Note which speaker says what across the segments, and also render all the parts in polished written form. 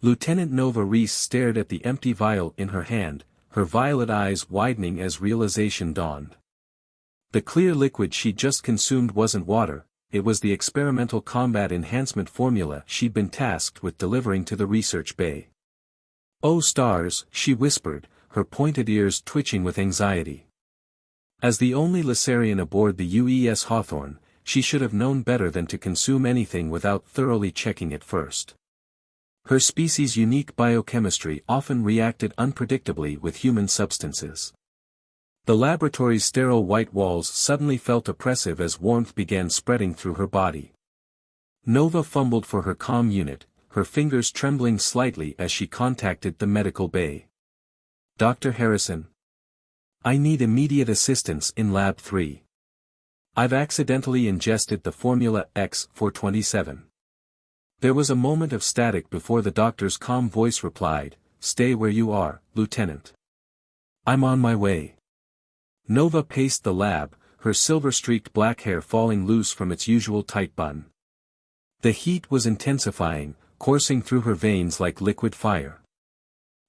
Speaker 1: Lieutenant Nova Reese stared at the empty vial in her hand, her violet eyes widening as realization dawned. The clear liquid she'd just consumed wasn't water, it was the experimental combat enhancement formula she'd been tasked with delivering to the research bay. "Oh stars," she whispered, her pointed ears twitching with anxiety. As the only Lacerian aboard the UES Hawthorne, she should have known better than to consume anything without thoroughly checking it first. Her species' unique biochemistry often reacted unpredictably with human substances. The laboratory's sterile white walls suddenly felt oppressive as warmth began spreading through her body. Nova fumbled for her comm unit, her fingers trembling slightly as she contacted the medical bay. "Dr. Harrison. I need immediate assistance in Lab 3. I've accidentally ingested the formula X427. There was a moment of static before the doctor's calm voice replied, "Stay where you are, Lieutenant. I'm on my way." Nova paced the lab, her silver-streaked black hair falling loose from its usual tight bun. The heat was intensifying, coursing through her veins like liquid fire.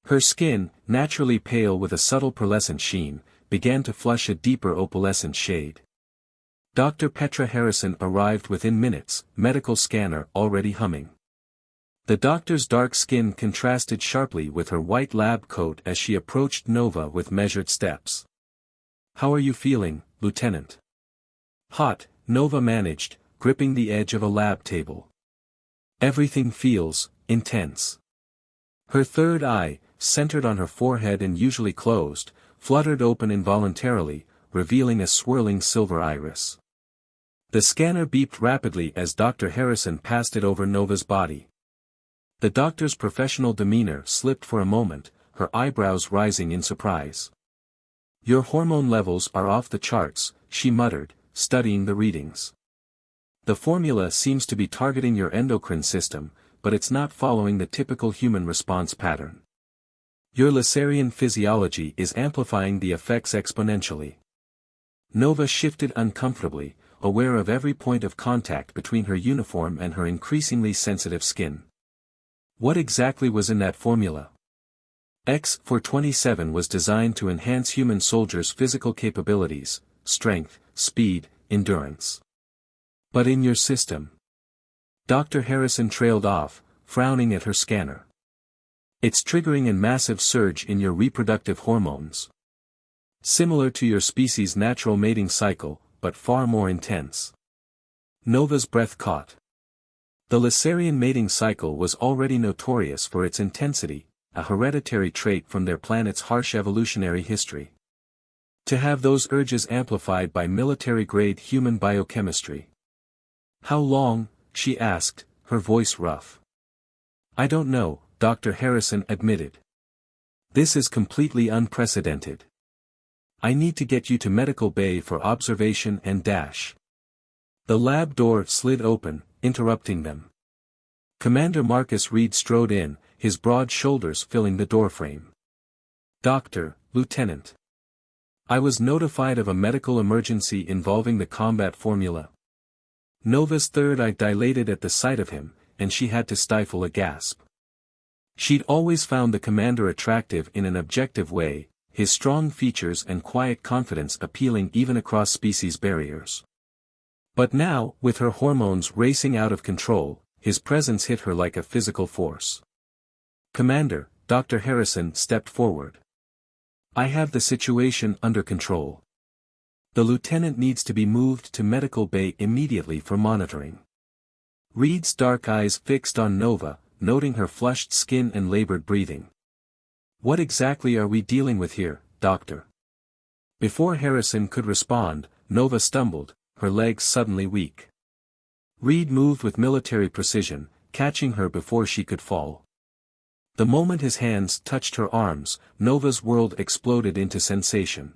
Speaker 1: Her skin, naturally pale with a subtle pearlescent sheen, began to flush a deeper opalescent shade. Dr. Petra Harrison arrived within minutes, medical scanner already humming. The doctor's dark skin contrasted sharply with her white lab coat as she approached Nova with measured steps. "How are you feeling, Lieutenant?" "Hot," Nova managed, gripping the edge of a lab table. "Everything feels intense." Her third eye, centered on her forehead and usually closed, fluttered open involuntarily, revealing a swirling silver iris. The scanner beeped rapidly as Dr. Harrison passed it over Nova's body. The doctor's professional demeanor slipped for a moment, her eyebrows rising in surprise. "Your hormone levels are off the charts," she muttered, studying the readings. "The formula seems to be targeting your endocrine system, but it's not following the typical human response pattern. Your Lacerian physiology is amplifying the effects exponentially." Nova shifted uncomfortably, aware of every point of contact between her uniform and her increasingly sensitive skin. What exactly was in that formula? X427 was designed to enhance human soldiers' physical capabilities, strength, speed, endurance. But in your system? Dr. Harrison trailed off, frowning at her scanner. "It's triggering a massive surge in your reproductive hormones. Similar to your species' natural mating cycle, but far more intense." Nova's breath caught. The Lacerian mating cycle was already notorious for its intensity, a hereditary trait from their planet's harsh evolutionary history. To have those urges amplified by military-grade human biochemistry. "How long?" she asked, her voice rough. "I don't know," Dr. Harrison admitted. "This is completely unprecedented. I need to get you to medical bay for observation and dash." The lab door slid open, interrupting them. Commander Marcus Reed strode in, his broad shoulders filling the doorframe. "Doctor, Lieutenant. I was notified of a medical emergency involving the combat formula." Nova's third eye dilated at the sight of him, and she had to stifle a gasp. She'd always found the commander attractive in an objective way, his strong features and quiet confidence appealing even across species barriers. But now, with her hormones racing out of control, his presence hit her like a physical force. "Commander," Dr. Harrison stepped forward. "I have the situation under control. The lieutenant needs to be moved to medical bay immediately for monitoring." Reed's dark eyes fixed on Nova, noting her flushed skin and labored breathing. "What exactly are we dealing with here, Doctor?" Before Harrison could respond, Nova stumbled, her legs suddenly weak. Reed moved with military precision, catching her before she could fall. The moment his hands touched her arms, Nova's world exploded into sensation.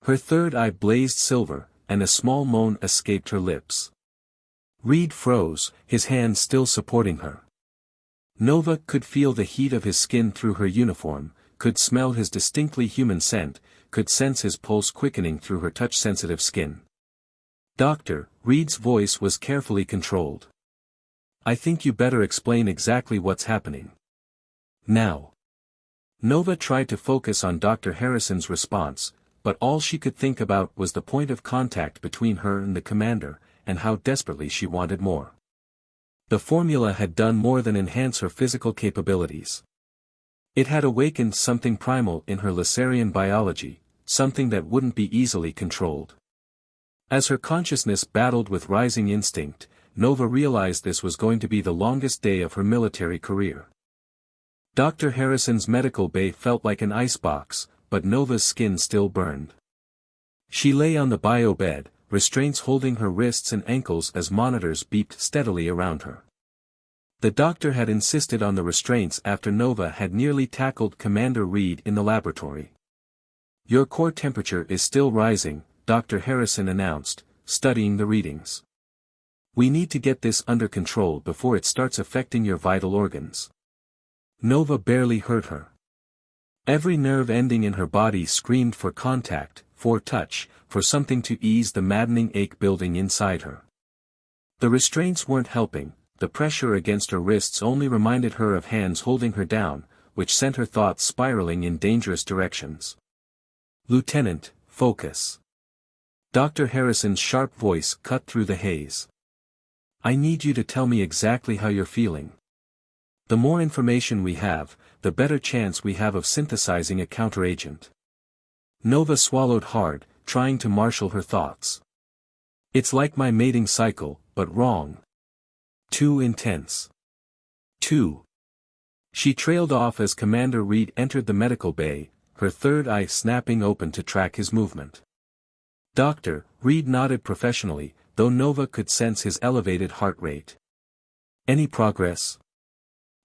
Speaker 1: Her third eye blazed silver, and a small moan escaped her lips. Reed froze, his hands still supporting her. Nova could feel the heat of his skin through her uniform, could smell his distinctly human scent, could sense his pulse quickening through her touch-sensitive skin. "Doctor," Reed's voice was carefully controlled. "I think you better explain exactly what's happening. Now. Nova tried to focus on Dr. Harrison's response, but all she could think about was the point of contact between her and the commander, and how desperately she wanted more. The formula had done more than enhance her physical capabilities. It had awakened something primal in her Lasarian biology, something that wouldn't be easily controlled. As her consciousness battled with rising instinct, Nova realized this was going to be the longest day of her military career. Dr. Harrison's medical bay felt like an icebox, but Nova's skin still burned. She lay on the bio bed, restraints holding her wrists and ankles as monitors beeped steadily around her. The doctor had insisted on the restraints after Nova had nearly tackled Commander Reed in the laboratory. "Your core temperature is still rising," Dr. Harrison announced, studying the readings. "We need to get this under control before it starts affecting your vital organs." Nova barely heard her. Every nerve ending in her body screamed for contact, for touch, for something to ease the maddening ache building inside her. The restraints weren't helping, the pressure against her wrists only reminded her of hands holding her down, which sent her thoughts spiraling in dangerous directions. "Lieutenant, focus." Dr. Harrison's sharp voice cut through the haze. "I need you to tell me exactly how you're feeling. The more information we have, the better chance we have of synthesizing a counteragent." Nova swallowed hard, trying to marshal her thoughts. "It's like my mating cycle, but wrong. Too intense. Too." She trailed off as Commander Reed entered the medical bay, her third eye snapping open to track his movement. "Doctor," Reed nodded professionally, though Nova could sense his elevated heart rate. "Any progress?"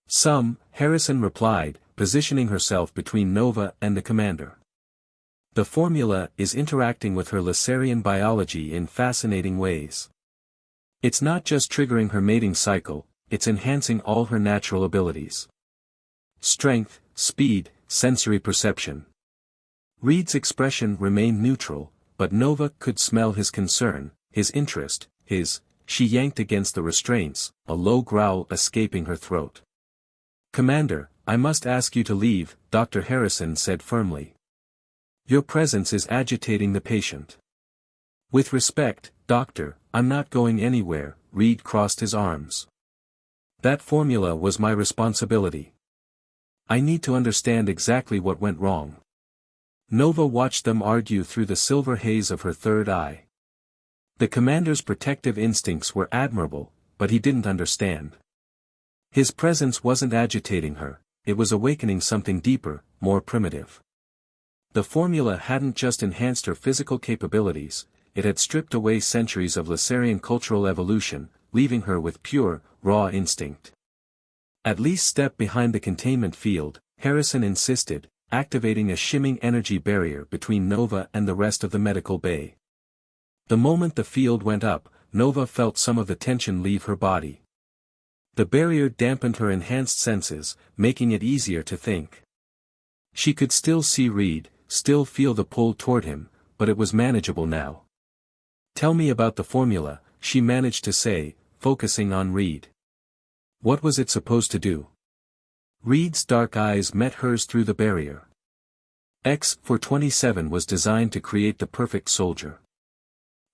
Speaker 1: "Some," Harrison replied, positioning herself between Nova and the commander. "The formula is interacting with her Lasarian biology in fascinating ways. It's not just triggering her mating cycle, it's enhancing all her natural abilities. Strength, speed, sensory perception." Reed's expression remained neutral, but Nova could smell his concern, his interest, she yanked against the restraints, a low growl escaping her throat. "Commander, I must ask you to leave," Dr. Harrison said firmly. "Your presence is agitating the patient." "With respect, Doctor, I'm not going anywhere," Reed crossed his arms. "That formula was my responsibility. I need to understand exactly what went wrong." Nova watched them argue through the silver haze of her third eye. The commander's protective instincts were admirable, but he didn't understand. His presence wasn't agitating her, it was awakening something deeper, more primitive. The formula hadn't just enhanced her physical capabilities, it had stripped away centuries of Lasarian cultural evolution, leaving her with pure, raw instinct. "At least step behind the containment field," Harrison insisted, activating a shimming energy barrier between Nova and the rest of the medical bay. The moment the field went up, Nova felt some of the tension leave her body. The barrier dampened her enhanced senses, making it easier to think. She could still see Reed, still feel the pull toward him, but it was manageable now. "Tell me about the formula," she managed to say, focusing on Reed. "What was it supposed to do?" Reed's dark eyes met hers through the barrier. X-427 was designed to create the perfect soldier.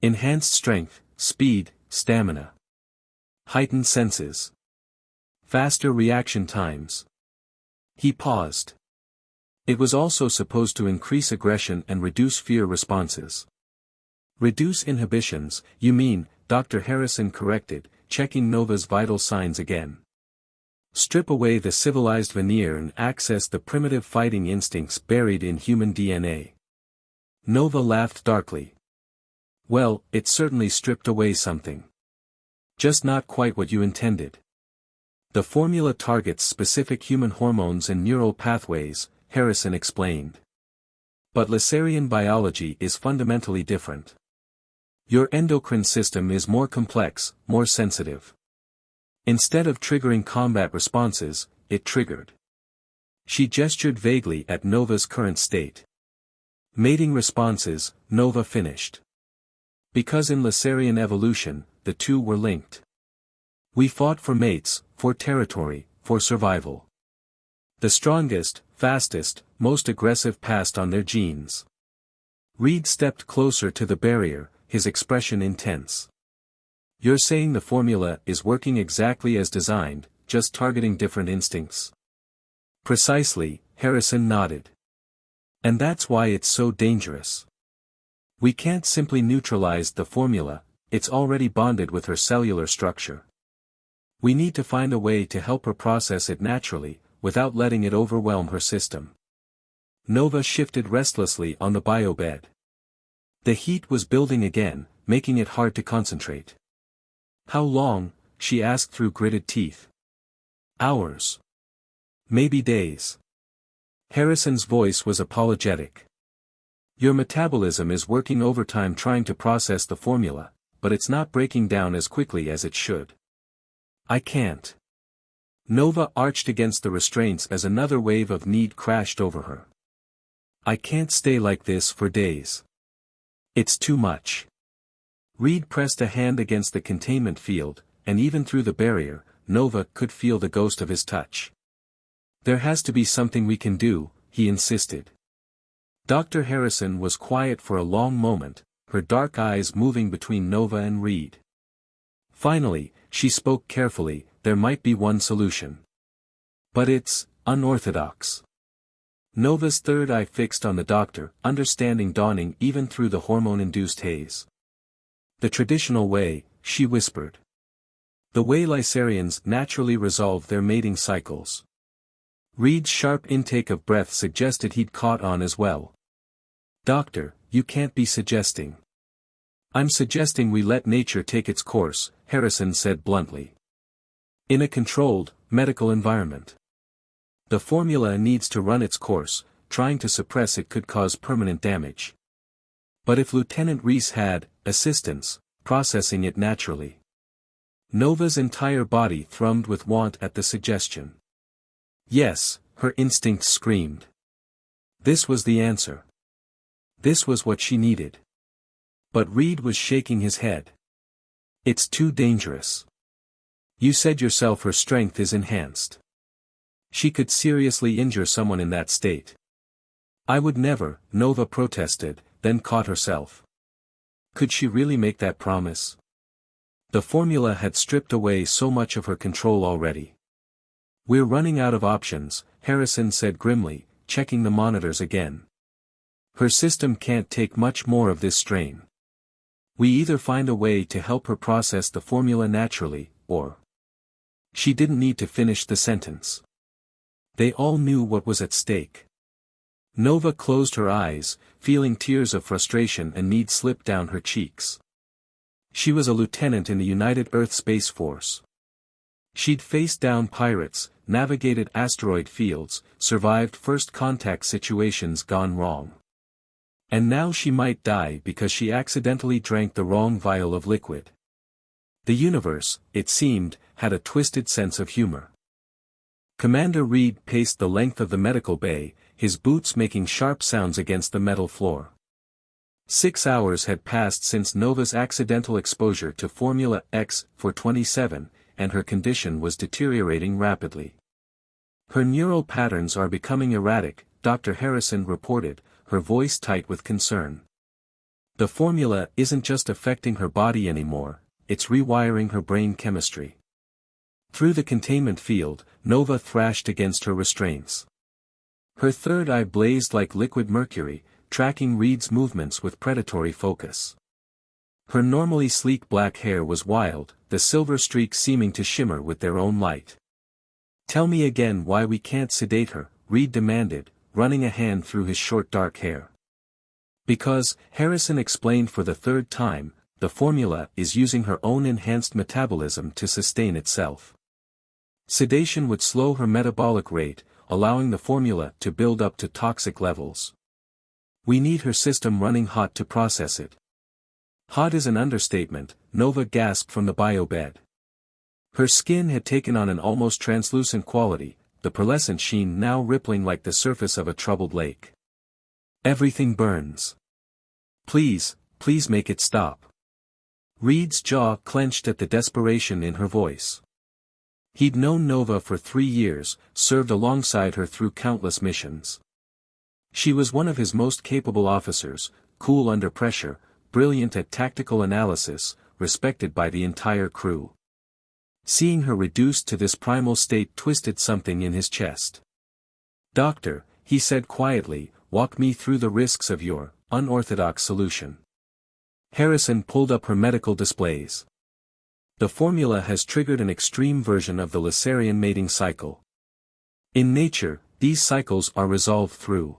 Speaker 1: Enhanced strength, speed, stamina. Heightened senses. Faster reaction times. He paused. It was also supposed to increase aggression and reduce fear responses. "Reduce inhibitions, you mean," Dr. Harrison corrected, checking Nova's vital signs again. "Strip away the civilized veneer and access the primitive fighting instincts buried in human DNA." Nova laughed darkly. "Well, it certainly stripped away something. Just not quite what you intended. The formula targets specific human hormones and neural pathways," Harrison explained. "But Lasarian biology is fundamentally different. Your endocrine system is more complex, more sensitive. Instead of triggering combat responses, it triggered." She gestured vaguely at Nova's current state. "Mating responses," Nova finished. "Because in Lasarian evolution, the two were linked. We fought for mates, for territory, for survival. The strongest, fastest, most aggressive passed on their genes. Reed stepped closer to the barrier, his expression intense. You're saying the formula is working exactly as designed, just targeting different instincts? Precisely, Harrison nodded. And that's why it's so dangerous. We can't simply neutralize the formula, it's already bonded with her cellular structure. We need to find a way to help her process it naturally, without letting it overwhelm her system. Nova shifted restlessly on the biobed. The heat was building again, making it hard to concentrate. How long? She asked through gritted teeth. Hours. Maybe days. Harrison's voice was apologetic. Your metabolism is working overtime trying to process the formula, but it's not breaking down as quickly as it should. I can't. Nova arched against the restraints as another wave of need crashed over her. I can't stay like this for days. It's too much. Reed pressed a hand against the containment field, and even through the barrier, Nova could feel the ghost of his touch. There has to be something we can do, he insisted. Dr. Harrison was quiet for a long moment, her dark eyes moving between Nova and Reed. Finally, she spoke carefully, there might be one solution. But it's unorthodox. Nova's third eye fixed on the doctor, understanding dawning even through the hormone-induced haze. The traditional way, she whispered. The way Lycerians naturally resolve their mating cycles. Reed's sharp intake of breath suggested he'd caught on as well. Doctor, you can't be suggesting. I'm suggesting we let nature take its course, Harrison said bluntly. In a controlled, medical environment. The formula needs to run its course, trying to suppress it could cause permanent damage. But if Lieutenant Reese had assistance, processing it naturally. Nova's entire body thrummed with want at the suggestion. Yes, her instincts screamed. This was the answer. This was what she needed. But Reed was shaking his head. It's too dangerous. You said yourself her strength is enhanced. She could seriously injure someone in that state. I would never, Nova protested, then caught herself. Could she really make that promise? The formula had stripped away so much of her control already. We're running out of options, Harrison said grimly, checking the monitors again. Her system can't take much more of this strain. We either find a way to help her process the formula naturally, or... She didn't need to finish the sentence. They all knew what was at stake. Nova closed her eyes, feeling tears of frustration and need slip down her cheeks. She was a lieutenant in the United Earth Space Force. She'd faced down pirates, navigated asteroid fields, survived first contact situations gone wrong. And now she might die because she accidentally drank the wrong vial of liquid. The universe, it seemed, had a twisted sense of humor. Commander Reed paced the length of the medical bay, his boots making sharp sounds against the metal floor. 6 hours had passed since Nova's accidental exposure to Formula X-427, and her condition was deteriorating rapidly. Her neural patterns are becoming erratic, Dr. Harrison reported, her voice tight with concern. The formula isn't just affecting her body anymore, it's rewiring her brain chemistry. Through the containment field, Nova thrashed against her restraints. Her third eye blazed like liquid mercury, tracking Reed's movements with predatory focus. Her normally sleek black hair was wild, the silver streaks seeming to shimmer with their own light. Tell me again why we can't sedate her, Reed demanded, running a hand through his short dark hair. Because, Harrison explained for the third time, the formula is using her own enhanced metabolism to sustain itself. Sedation would slow her metabolic rate, allowing the formula to build up to toxic levels. We need her system running hot to process it. Hot is an understatement, Nova gasped from the biobed. Her skin had taken on an almost translucent quality, the pearlescent sheen now rippling like the surface of a troubled lake. Everything burns. Please, please make it stop. Reed's jaw clenched at the desperation in her voice. He'd known Nova for 3 years, served alongside her through countless missions. She was one of his most capable officers, cool under pressure, brilliant at tactical analysis, respected by the entire crew. Seeing her reduced to this primal state twisted something in his chest. "Doctor," he said quietly, "walk me through the risks of your unorthodox solution." Harrison pulled up her medical displays. "The formula has triggered an extreme version of the Lissarian mating cycle. In nature, these cycles are resolved through."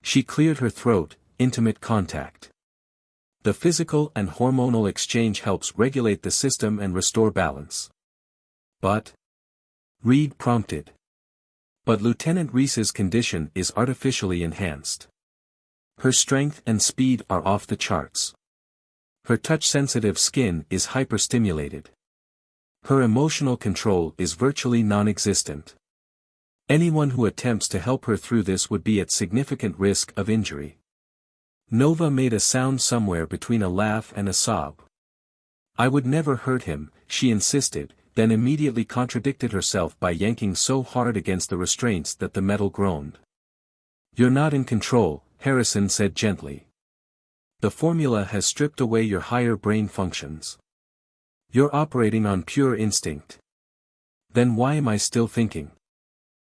Speaker 1: She cleared her throat, "intimate contact. The physical and hormonal exchange helps regulate the system and restore balance." "But?" Reed prompted. "But Lieutenant Reese's condition is artificially enhanced. Her strength and speed are off the charts. Her touch-sensitive skin is hyperstimulated. Her emotional control is virtually non-existent. Anyone who attempts to help her through this would be at significant risk of injury." Nova made a sound somewhere between a laugh and a sob. "I would never hurt him," she insisted, then immediately contradicted herself by yanking so hard against the restraints that the metal groaned. "You're not in control," Harrison said gently. "The formula has stripped away your higher brain functions. You're operating on pure instinct." "Then why am I still thinking?"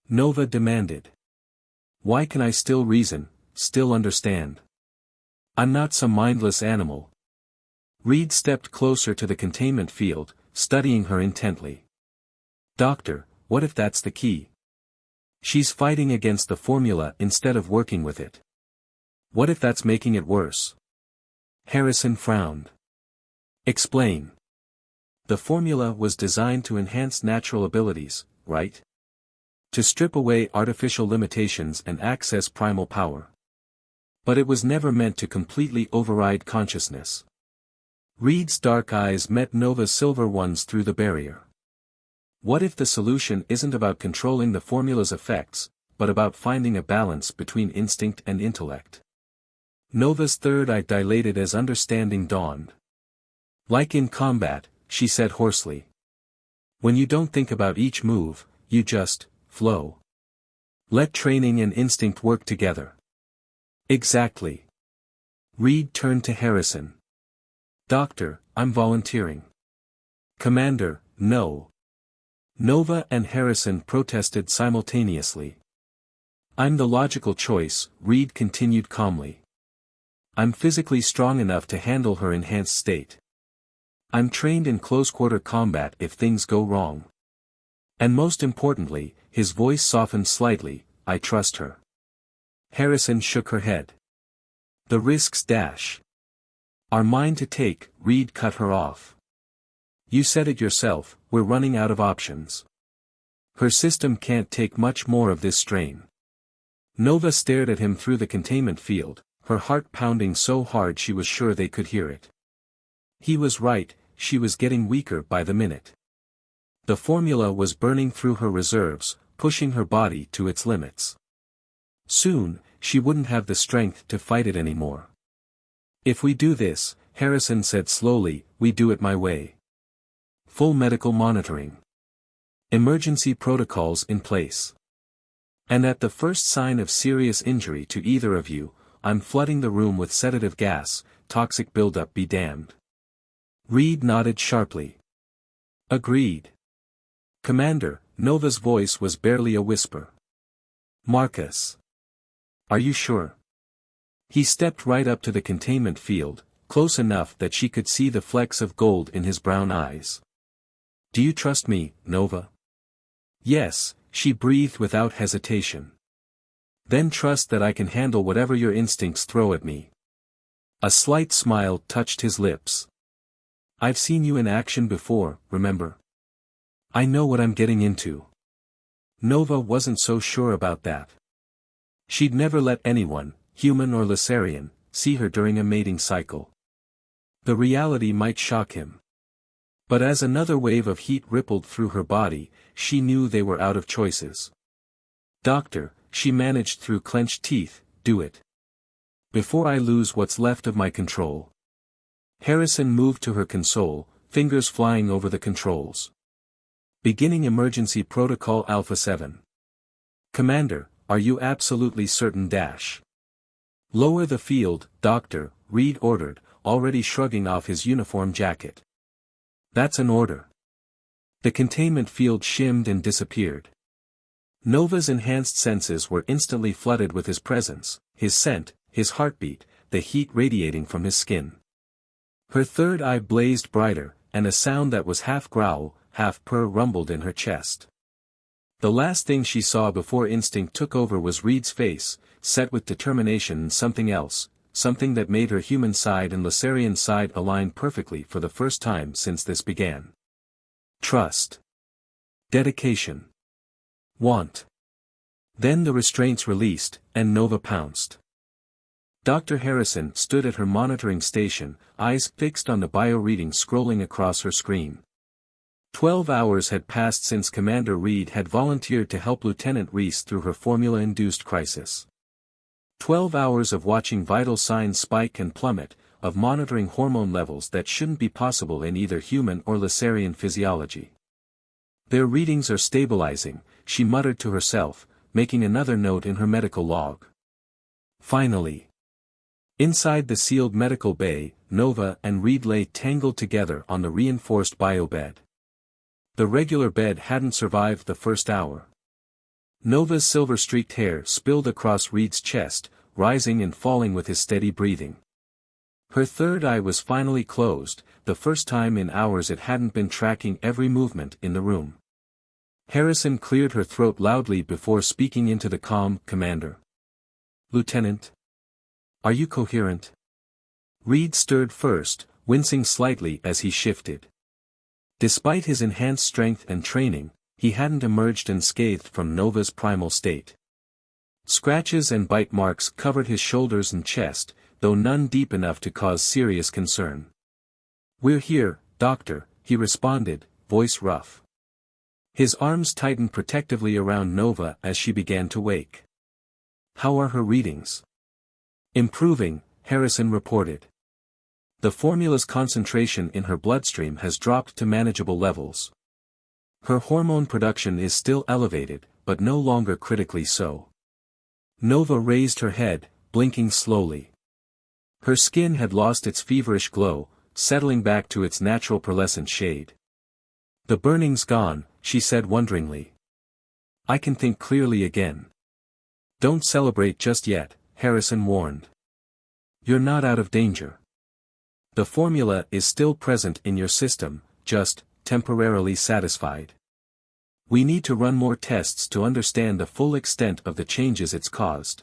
Speaker 1: Nova demanded. "Why can I still reason, still understand? I'm not some mindless animal." Reed stepped closer to the containment field, studying her intently. "Doctor, what if that's the key? She's fighting against the formula instead of working with it. What if that's making it worse?" Harrison frowned. "Explain." "The formula was designed to enhance natural abilities, right? To strip away artificial limitations and access primal power. But it was never meant to completely override consciousness." Reed's dark eyes met Nova's silver ones through the barrier. "What if the solution isn't about controlling the formula's effects, but about finding a balance between instinct and intellect?" Nova's third eye dilated as understanding dawned. "Like in combat," she said hoarsely. "When you don't think about each move, you just flow. Let training and instinct work together." "Exactly." Reed turned to Harrison. "Doctor, I'm volunteering." "Commander, no." Nova and Harrison protested simultaneously. "I'm the logical choice," Reed continued calmly. "I'm physically strong enough to handle her enhanced state. I'm trained in close-quarter combat if things go wrong. And most importantly," his voice softened slightly, "I trust her." Harrison shook her head. "The risks are mine to take," Reed cut her off. "You said it yourself, we're running out of options. Her system can't take much more of this strain." Nova stared at him through the containment field, her heart pounding so hard she was sure they could hear it. He was right, she was getting weaker by the minute. The formula was burning through her reserves, pushing her body to its limits. Soon, she wouldn't have the strength to fight it anymore. "If we do this," Harrison said slowly, "we do it my way. Full medical monitoring. Emergency protocols in place. And at the first sign of serious injury to either of you, I'm flooding the room with sedative gas, toxic buildup be damned." Reed nodded sharply. "Agreed." "Commander," Nova's voice was barely a whisper. "Marcus. Are you sure?" He stepped right up to the containment field, close enough that she could see the flecks of gold in his brown eyes. "Do you trust me, Nova?" "Yes," she breathed without hesitation. "Then trust that I can handle whatever your instincts throw at me." A slight smile touched his lips. "I've seen you in action before, remember? I know what I'm getting into." Nova wasn't so sure about that. She'd never let anyone, human or Lissarian, see her during a mating cycle. The reality might shock him. But as another wave of heat rippled through her body, she knew they were out of choices. "Doctor," she managed through clenched teeth, "do it. Before I lose what's left of my control." Harrison moved to her console, fingers flying over the controls. Beginning Emergency Protocol Alpha 7. Commander, are you absolutely certain dash? Lower the field, Doctor, Reed ordered, already shrugging off his uniform jacket. That's an order. The containment field shimmed and disappeared. Nova's enhanced senses were instantly flooded with his presence, his scent, his heartbeat, the heat radiating from his skin. Her third eye blazed brighter, and a sound that was half growl, half purr rumbled in her chest. The last thing she saw before instinct took over was Reed's face, set with determination and something else, something that made her human side and Lasarian side align perfectly for the first time since this began. Trust. Dedication. Want. Then the restraints released, and Nova pounced. Dr. Harrison stood at her monitoring station, eyes fixed on the bio-reading scrolling across her screen. 12 hours had passed since Commander Reed had volunteered to help Lieutenant Reese through her formula-induced crisis. 12 hours of watching vital signs spike and plummet, of monitoring hormone levels that shouldn't be possible in either human or Lasarian physiology. Their readings are stabilizing, she muttered to herself, making another note in her medical log. Finally. Inside the sealed medical bay, Nova and Reed lay tangled together on the reinforced biobed. The regular bed hadn't survived the first hour. Nova's silver-streaked hair spilled across Reed's chest, rising and falling with his steady breathing. Her third eye was finally closed, the first time in hours it hadn't been tracking every movement in the room. Harrison cleared her throat loudly before speaking into the comm, "Commander. Lieutenant? Are you coherent?" Reed stirred first, wincing slightly as he shifted. Despite his enhanced strength and training, he hadn't emerged unscathed from Nova's primal state. Scratches and bite marks covered his shoulders and chest, though none deep enough to cause serious concern. "We're here, Doctor," he responded, voice rough. His arms tightened protectively around Nova as she began to wake. "How are her readings?" "Improving," Harrison reported. "The formula's concentration in her bloodstream has dropped to manageable levels. Her hormone production is still elevated, but no longer critically so." Nova raised her head, blinking slowly. Her skin had lost its feverish glow, settling back to its natural pearlescent shade. "The burning's gone," she said wonderingly. "I can think clearly again." "Don't celebrate just yet," Harrison warned. "You're not out of danger. The formula is still present in your system, just temporarily satisfied. We need to run more tests to understand the full extent of the changes it's caused."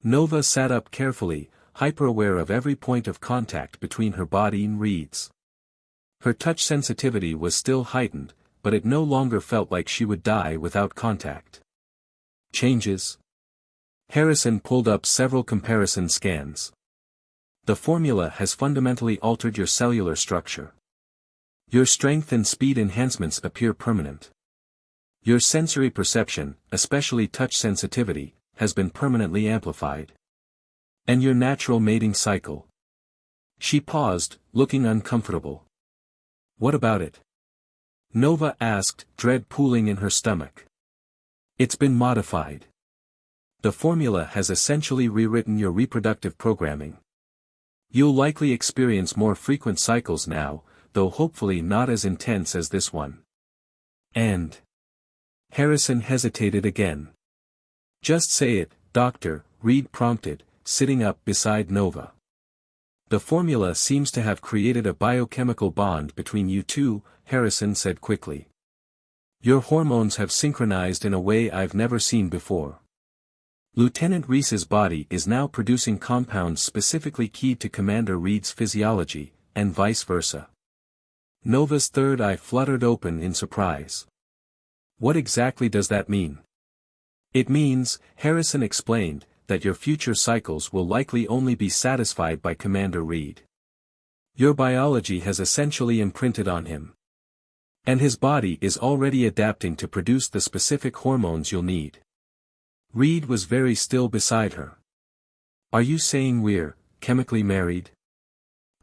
Speaker 1: Nova sat up carefully, hyper-aware of every point of contact between her body and Reed's. Her touch sensitivity was still heightened, but it no longer felt like she would die without contact. "Changes?" Harrison pulled up several comparison scans. "The formula has fundamentally altered your cellular structure. Your strength and speed enhancements appear permanent. Your sensory perception, especially touch sensitivity, has been permanently amplified. And your natural mating cycle." She paused, looking uncomfortable. "What about it?" Nova asked, dread pooling in her stomach. "It's been modified. The formula has essentially rewritten your reproductive programming. You'll likely experience more frequent cycles now, though hopefully not as intense as this one. And..." Harrison hesitated again. "Just say it, Doctor," Reed prompted, sitting up beside Nova. "The formula seems to have created a biochemical bond between you two," Harrison said quickly. "Your hormones have synchronized in a way I've never seen before. Lieutenant Reese's body is now producing compounds specifically keyed to Commander Reed's physiology, and vice versa." Nova's third eye fluttered open in surprise. "What exactly does that mean?" "It means," Harrison explained, "that your future cycles will likely only be satisfied by Commander Reed. Your biology has essentially imprinted on him. And his body is already adapting to produce the specific hormones you'll need." Reed was very still beside her. "Are you saying we're chemically married?"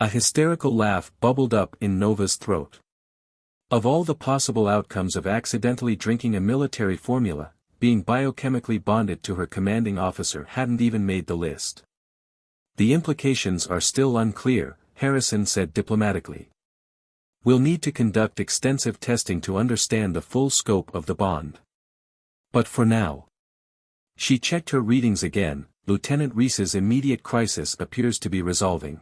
Speaker 1: A hysterical laugh bubbled up in Nova's throat. Of all the possible outcomes of accidentally drinking a military formula, being biochemically bonded to her commanding officer hadn't even made the list. The implications are still unclear, Harrison said diplomatically. We'll need to conduct extensive testing to understand the full scope of the bond. But for now. She checked her readings again. Lieutenant Reese's immediate crisis appears to be resolving.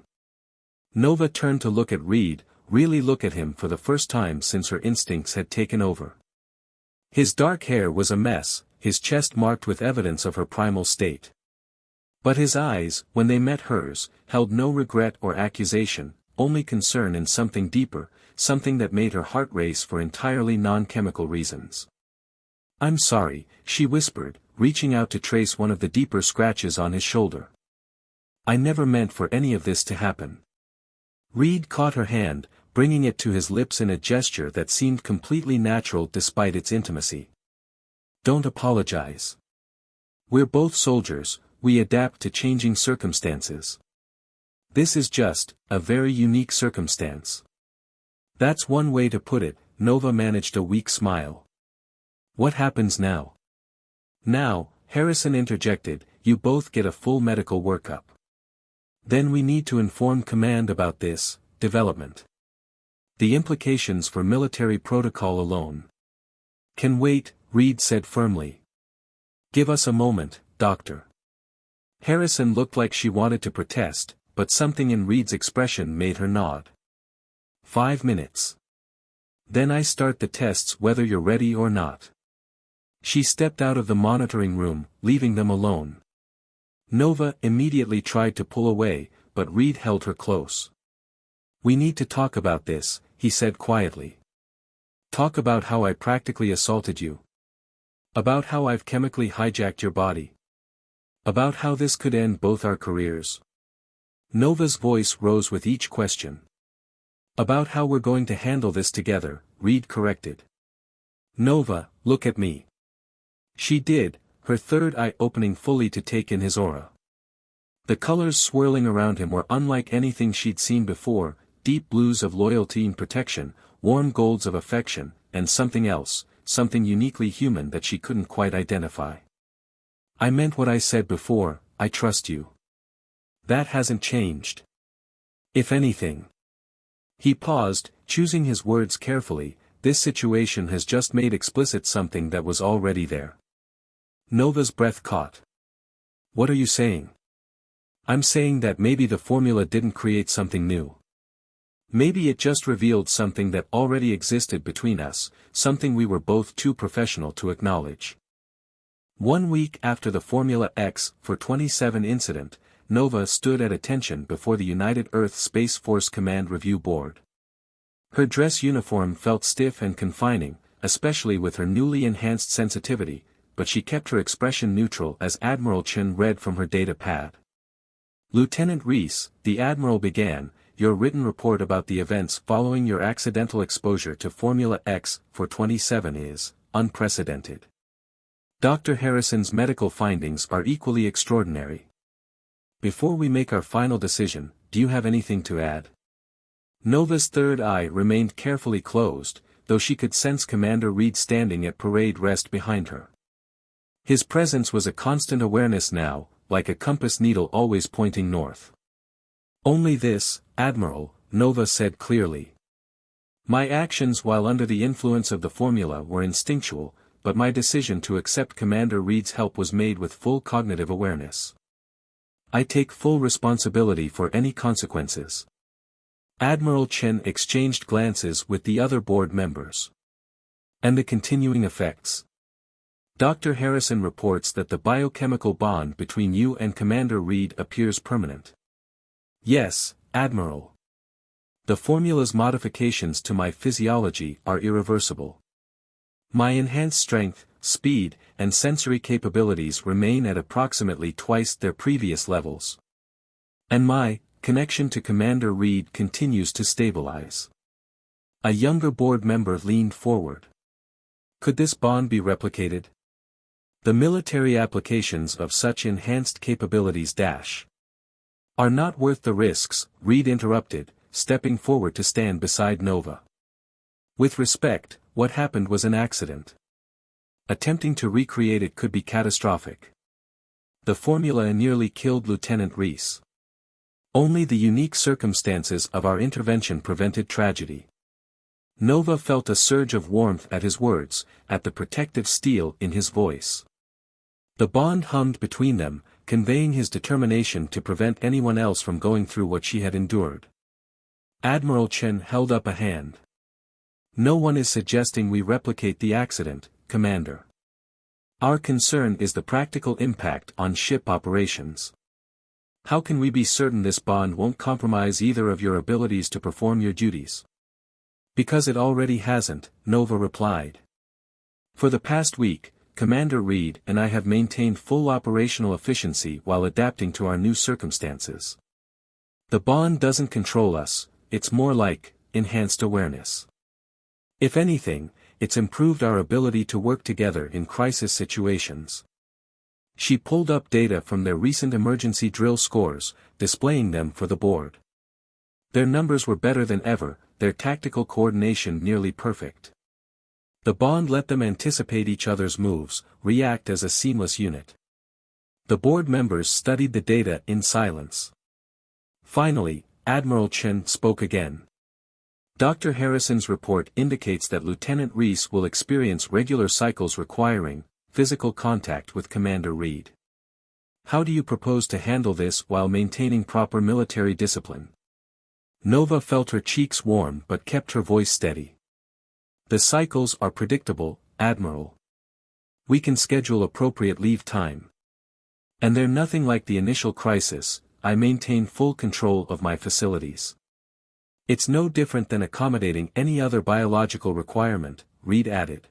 Speaker 1: Nova turned to look at Reed, really look at him for the first time since her instincts had taken over. His dark hair was a mess, his chest marked with evidence of her primal state. But his eyes, when they met hers, held no regret or accusation, only concern and something deeper, something that made her heart race for entirely non-chemical reasons. "I'm sorry," she whispered, reaching out to trace one of the deeper scratches on his shoulder. "I never meant for any of this to happen." Reed caught her hand, bringing it to his lips in a gesture that seemed completely natural despite its intimacy. "Don't apologize. We're both soldiers, we adapt to changing circumstances. This is just a very unique circumstance." "That's one way to put it," Nova managed a weak smile. "What happens now?" "Now," Harrison interjected, "you both get a full medical workup. Then we need to inform command about this development. The implications for military protocol alone can wait," Reed said firmly. "Give us a moment, Doctor." Harrison looked like she wanted to protest, but something in Reed's expression made her nod. 5 minutes. Then I start the tests whether you're ready or not." She stepped out of the monitoring room, leaving them alone. Nova immediately tried to pull away, but Reed held her close. "We need to talk about this," he said quietly. "Talk about how I practically assaulted you. About how I've chemically hijacked your body. About how this could end both our careers." Nova's voice rose with each question. "About how we're going to handle this together," Reed corrected. "Nova, look at me." She did, her third eye opening fully to take in his aura. The colors swirling around him were unlike anything she'd seen before, deep blues of loyalty and protection, warm golds of affection, and something else, something uniquely human that she couldn't quite identify. "I meant what I said before, I trust you. That hasn't changed. If anything." He paused, choosing his words carefully. "This situation has just made explicit something that was already there." Nova's breath caught. "What are you saying?" "I'm saying that maybe the formula didn't create something new. Maybe it just revealed something that already existed between us, something we were both too professional to acknowledge." 1 week after the Formula X for 27 incident, Nova stood at attention before the United Earth Space Force Command Review Board. Her dress uniform felt stiff and confining, especially with her newly enhanced sensitivity, but she kept her expression neutral as Admiral Chen read from her data pad. "Lieutenant Reese," the Admiral began, "your written report about the events following your accidental exposure to Formula X for 27 is unprecedented. Dr. Harrison's medical findings are equally extraordinary. Before we make our final decision, do you have anything to add?" Nova's third eye remained carefully closed, though she could sense Commander Reed standing at parade rest behind her. His presence was a constant awareness now, like a compass needle always pointing north. "Only this, Admiral," Nova said clearly. "My actions while under the influence of the formula were instinctual, but my decision to accept Commander Reed's help was made with full cognitive awareness. I take full responsibility for any consequences." Admiral Chen exchanged glances with the other board members. "And the continuing effects? Dr. Harrison reports that the biochemical bond between you and Commander Reed appears permanent." "Yes, Admiral. The formula's modifications to my physiology are irreversible. My enhanced strength, speed, and sensory capabilities remain at approximately twice their previous levels. And my connection to Commander Reed continues to stabilize." A younger board member leaned forward. "Could this bond be replicated?" "The military applications of such enhanced capabilities are not worth the risks," Reed interrupted, stepping forward to stand beside Nova. With respect, what happened was an accident. Attempting to recreate it could be catastrophic. The formula nearly killed Lieutenant Reese. Only the unique circumstances of our intervention prevented tragedy. Nova felt a surge of warmth at his words, at the protective steel in his voice. The bond hummed between them, conveying his determination to prevent anyone else from going through what she had endured. Admiral Chen held up a hand. No one is suggesting we replicate the accident, Commander. Our concern is the practical impact on ship operations. How can we be certain this bond won't compromise either of your abilities to perform your duties? Because it already hasn't, Nova replied. For the past week, Commander Reed and I have maintained full operational efficiency while adapting to our new circumstances. The bond doesn't control us, it's more like enhanced awareness. If anything, it's improved our ability to work together in crisis situations. She pulled up data from their recent emergency drill scores, displaying them for the board. Their numbers were better than ever, their tactical coordination nearly perfect. The bond let them anticipate each other's moves, react as a seamless unit. The board members studied the data in silence. Finally, Admiral Chen spoke again. Dr. Harrison's report indicates that Lieutenant Reese will experience regular cycles requiring physical contact with Commander Reed. How do you propose to handle this while maintaining proper military discipline? Nova felt her cheeks warm but kept her voice steady. The cycles are predictable, Admiral. We can schedule appropriate leave time. And they're nothing like the initial crisis. I maintain full control of my facilities. It's no different than accommodating any other biological requirement, Reed added.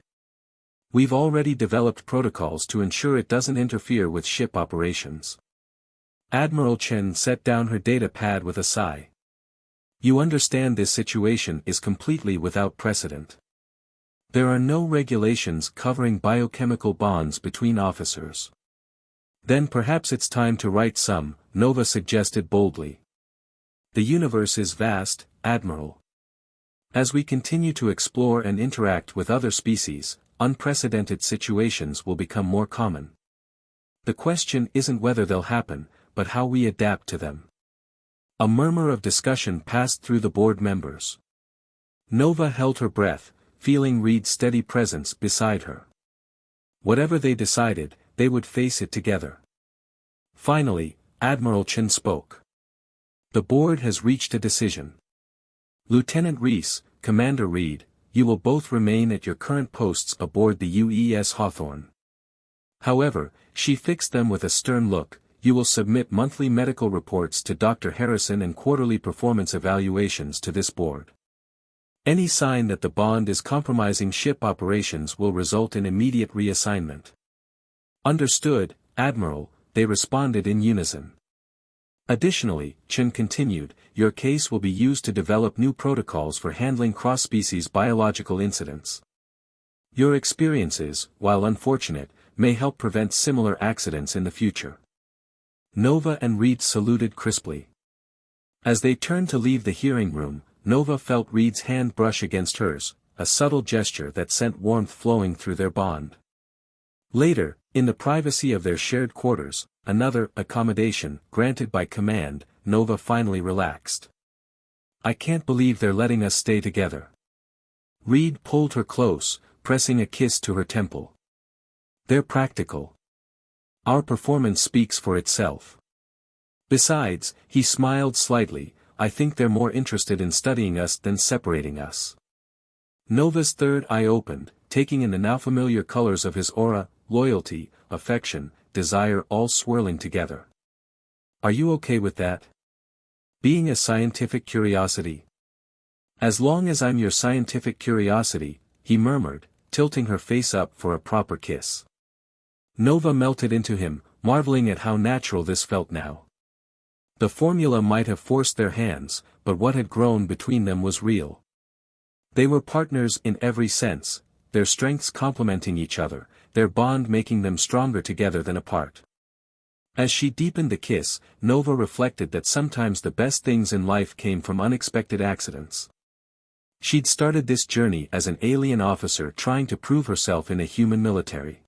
Speaker 1: We've already developed protocols to ensure it doesn't interfere with ship operations. Admiral Chen set down her data pad with a sigh. You understand this situation is completely without precedent. There are no regulations covering biochemical bonds between officers. Then perhaps it's time to write some, Nova suggested boldly. The universe is vast, Admiral. As we continue to explore and interact with other species, unprecedented situations will become more common. The question isn't whether they'll happen, but how we adapt to them. A murmur of discussion passed through the board members. Nova held her breath, feeling Reed's steady presence beside her. Whatever they decided, they would face it together. Finally, Admiral Chen spoke. The board has reached a decision. Lieutenant Reese, Commander Reed, you will both remain at your current posts aboard the UES Hawthorne. However, she fixed them with a stern look, you will submit monthly medical reports to Dr. Harrison and quarterly performance evaluations to this board. Any sign that the bond is compromising ship operations will result in immediate reassignment. Understood, Admiral, they responded in unison. Additionally, Chen continued, your case will be used to develop new protocols for handling cross-species biological incidents. Your experiences, while unfortunate, may help prevent similar accidents in the future. Nova and Reed saluted crisply. As they turned to leave the hearing room, Nova felt Reed's hand brush against hers, a subtle gesture that sent warmth flowing through their bond. Later, in the privacy of their shared quarters, another accommodation granted by command, Nova finally relaxed. I can't believe they're letting us stay together. Reed pulled her close, pressing a kiss to her temple. They're practical. Our performance speaks for itself. Besides, he smiled slightly, I think they're more interested in studying us than separating us. Nova's third eye opened, taking in the now familiar colors of his aura, loyalty, affection, desire all swirling together. Are you okay with that? Being a scientific curiosity? As long as I'm your scientific curiosity, he murmured, tilting her face up for a proper kiss. Nova melted into him, marveling at how natural this felt now. The formula might have forced their hands, but what had grown between them was real. They were partners in every sense, their strengths complementing each other, their bond making them stronger together than apart. As she deepened the kiss, Nova reflected that sometimes the best things in life came from unexpected accidents. She'd started this journey as an alien officer trying to prove herself in a human military.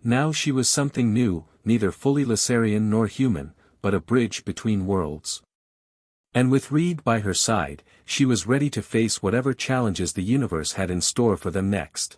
Speaker 1: Now she was something new, neither fully Lassarian nor human, but a bridge between worlds. And with Reed by her side, she was ready to face whatever challenges the universe had in store for them next.